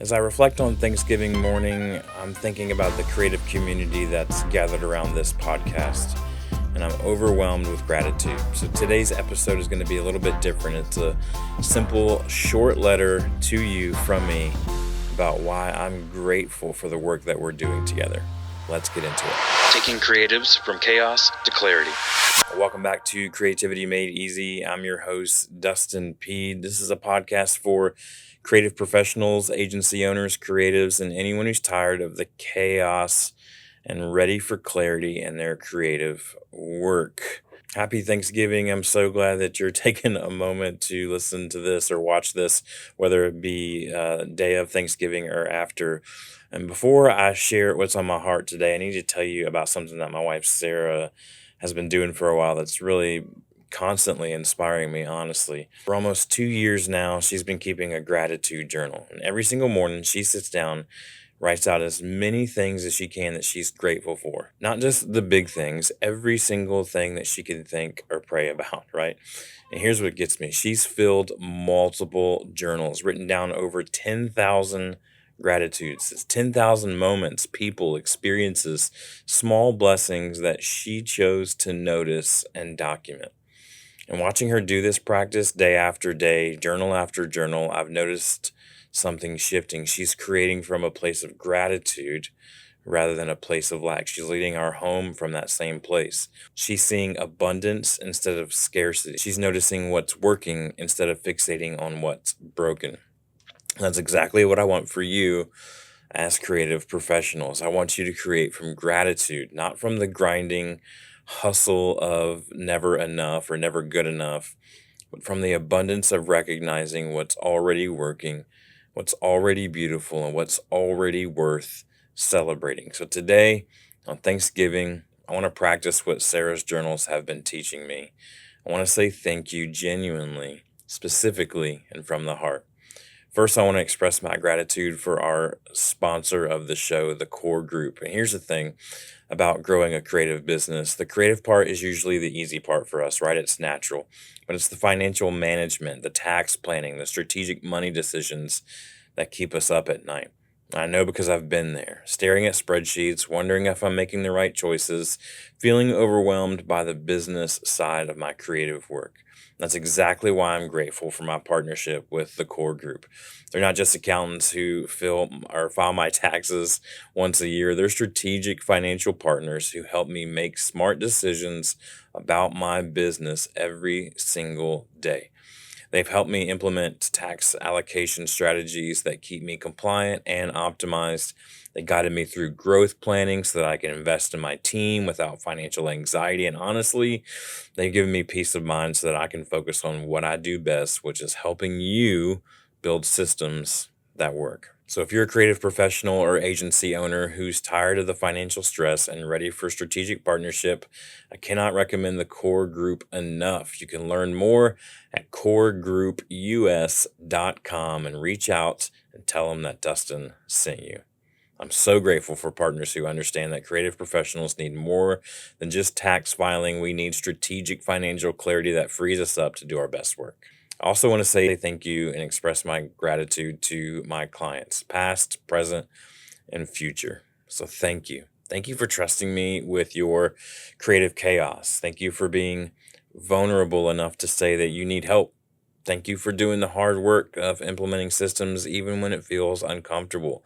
As I reflect on Thanksgiving morning, I'm thinking about the creative community that's gathered around this podcast, and I'm overwhelmed with gratitude. So today's episode is going to be a little bit different. It's a simple, short letter to you from me about why I'm grateful for the work that we're doing together. Let's get into it. Taking creatives from chaos to clarity. Welcome back to Creativity Made Easy. I'm your host, Dustin P. This is a podcast for creative professionals, agency owners, creatives, and anyone who's tired of the chaos and ready for clarity in their creative work. Happy Thanksgiving. I'm so glad that you're taking a moment to listen to this or watch this, whether it be day of Thanksgiving or after. And before I share what's on my heart today, I need to tell you about something that my wife, Sarah, has been doing for a while that's really constantly inspiring me, honestly. For almost 2 years now, she's been keeping a gratitude journal. And every single morning, she sits down, writes out as many things as she can that she's grateful for. Not just the big things, every single thing that she can think or pray about, right? And here's what gets me. She's filled multiple journals, written down over 10,000 gratitudes. It's 10,000 moments, people, experiences, small blessings that she chose to notice and document. And watching her do this practice day after day, journal after journal, I've noticed something shifting. She's creating from a place of gratitude rather than a place of lack. She's leading our home from that same place. She's seeing abundance instead of scarcity. She's noticing what's working instead of fixating on what's broken. That's exactly what I want for you as creative professionals. I want you to create from gratitude, not from the grinding hustle of never enough or never good enough, but from the abundance of recognizing what's already working, what's already beautiful, and what's already worth celebrating. So today, on Thanksgiving, I want to practice what Sarah's journals have been teaching me. I want to say thank you genuinely, specifically, and from the heart. First, I want to express my gratitude for our sponsor of the show, the Core Group. And here's the thing about growing a creative business. The creative part is usually the easy part for us, right? It's natural. But it's the financial management, the tax planning, the strategic money decisions that keep us up at night. I know because I've been there, staring at spreadsheets, wondering if I'm making the right choices, feeling overwhelmed by the business side of my creative work. That's exactly why I'm grateful for my partnership with the Core Group. They're not just accountants who file my taxes once a year. They're strategic financial partners who help me make smart decisions about my business every single day. They've helped me implement tax allocation strategies that keep me compliant and optimized. They guided me through growth planning so that I can invest in my team without financial anxiety. And honestly, they've given me peace of mind so that I can focus on what I do best, which is helping you build systems that work. So if you're a creative professional or agency owner who's tired of the financial stress and ready for strategic partnership, I cannot recommend the Core Group enough. You can learn more at coregroupus.com and reach out and tell them that Dustin sent you. I'm so grateful for partners who understand that creative professionals need more than just tax filing. We need strategic financial clarity that frees us up to do our best work. I also want to say thank you and express my gratitude to my clients, past, present, and future. So thank you. Thank you for trusting me with your creative chaos. Thank you for being vulnerable enough to say that you need help. Thank you for doing the hard work of implementing systems even when it feels uncomfortable.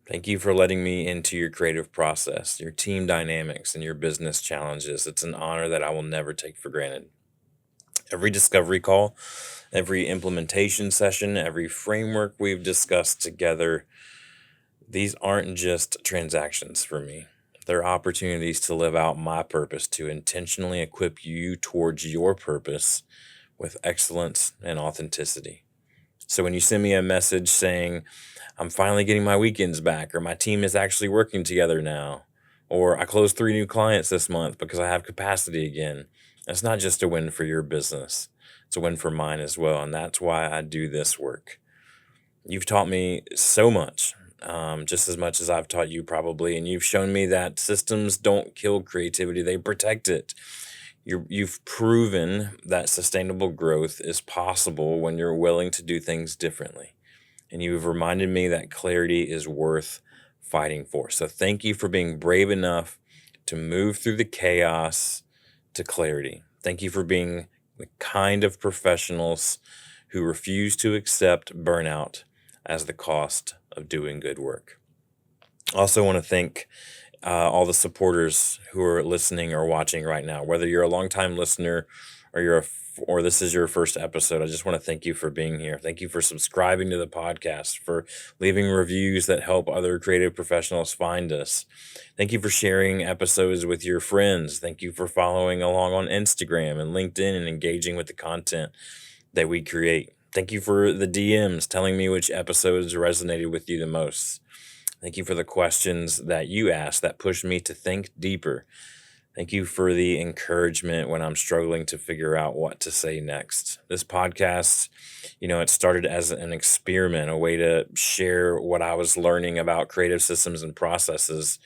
Thank you for letting me into your creative process, your team dynamics, and your business challenges. It's an honor that I will never take for granted. Every discovery call, every implementation session, every framework we've discussed together, these aren't just transactions for me. They're opportunities to live out my purpose, to intentionally equip you towards your purpose with excellence and authenticity. So when you send me a message saying, I'm finally getting my weekends back, or my team is actually working together now, or I closed 3 new clients this month because I have capacity again, that's not just a win for your business. It's a win for mine as well. And that's why I do this work. You've taught me so much, just as much as I've taught you probably. And you've shown me that systems don't kill creativity, they protect it. You've proven that sustainable growth is possible when you're willing to do things differently. and you've reminded me that clarity is worth fighting for. So thank you for being brave enough to move through the chaos to clarity. Thank you for being the kind of professionals who refuse to accept burnout as the cost of doing good work. I also want to thank all the supporters who are listening or watching right now. Whether you're a longtime listener or or this is your first episode, I just want to thank you for being here. Thank you for subscribing to the podcast, for leaving reviews that help other creative professionals find us. Thank you for sharing episodes with your friends. Thank you for following along on Instagram and LinkedIn and engaging with the content that we create. Thank you for the DMs telling me which episodes resonated with you the most. Thank you for the questions that you asked that pushed me to think deeper. Thank you for the encouragement when I'm struggling to figure out what to say next. This podcast, it started as an experiment, a way to share what I was learning about creative systems and processes,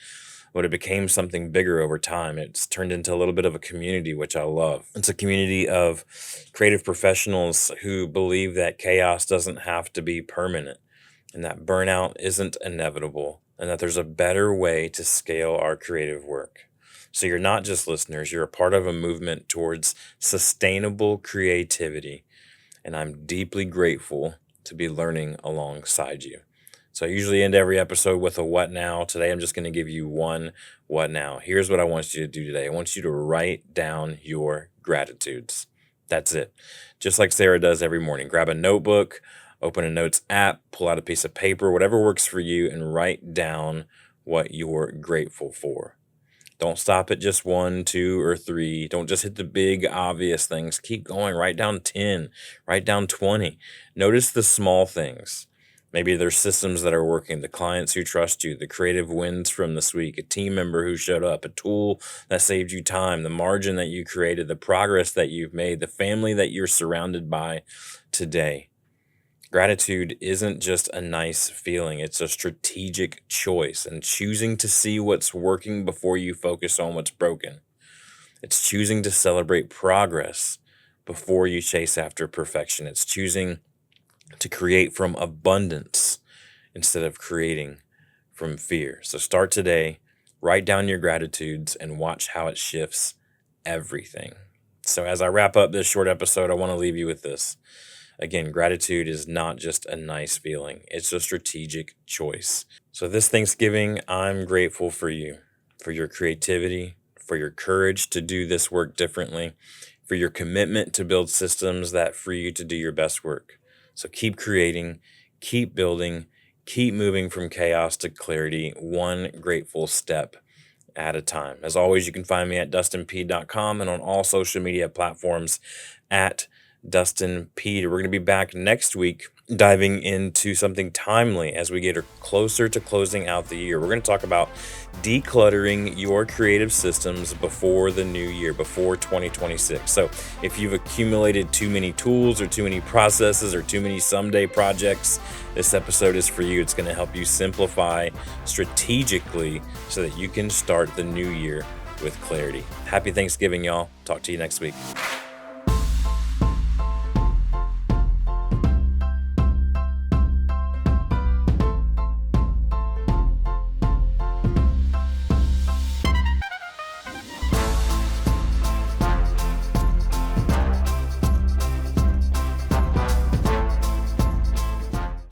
but it became something bigger over time. It's turned into a little bit of a community, which I love. It's a community of creative professionals who believe that chaos doesn't have to be permanent, and that burnout isn't inevitable, and that there's a better way to scale our creative work. So you're not just listeners, you're a part of a movement towards sustainable creativity, and I'm deeply grateful to be learning alongside you. So I usually end every episode with a what now. Today I'm just going to give you one what now. Here's what I want you to do today. I want you to write down your gratitudes. That's it. Just like Sarah does every morning. Grab a notebook, open a notes app, pull out a piece of paper, whatever works for you, and write down what you're grateful for. Don't stop at just 1, 2, or 3. Don't just hit the big obvious things. Keep going. Write down 10. Write down 20. Notice the small things. Maybe there's systems that are working, the clients who trust you, the creative wins from this week, a team member who showed up, a tool that saved you time, the margin that you created, the progress that you've made, the family that you're surrounded by today. Gratitude isn't just a nice feeling, it's a strategic choice, and choosing to see what's working before you focus on what's broken. It's choosing to celebrate progress before you chase after perfection. It's choosing to create from abundance instead of creating from fear. So start today, write down your gratitudes, and watch how it shifts everything. So as I wrap up this short episode, I want to leave you with this. Again, gratitude is not just a nice feeling. It's a strategic choice. So this Thanksgiving, I'm grateful for you, for your creativity, for your courage to do this work differently, for your commitment to build systems that free you to do your best work. So keep creating, keep building, keep moving from chaos to clarity, one grateful step at a time. As always, you can find me at dustinp.com and on all social media platforms at Dustin P. We're going to be back next week diving into something timely as we get closer to closing out the year. We're going to talk about decluttering your creative systems before the new year, before 2026. So if you've accumulated too many tools or too many processes or too many someday projects, this episode is for you. It's going to help you simplify strategically so that you can start the new year with clarity. Happy Thanksgiving, y'all. Talk to you next week.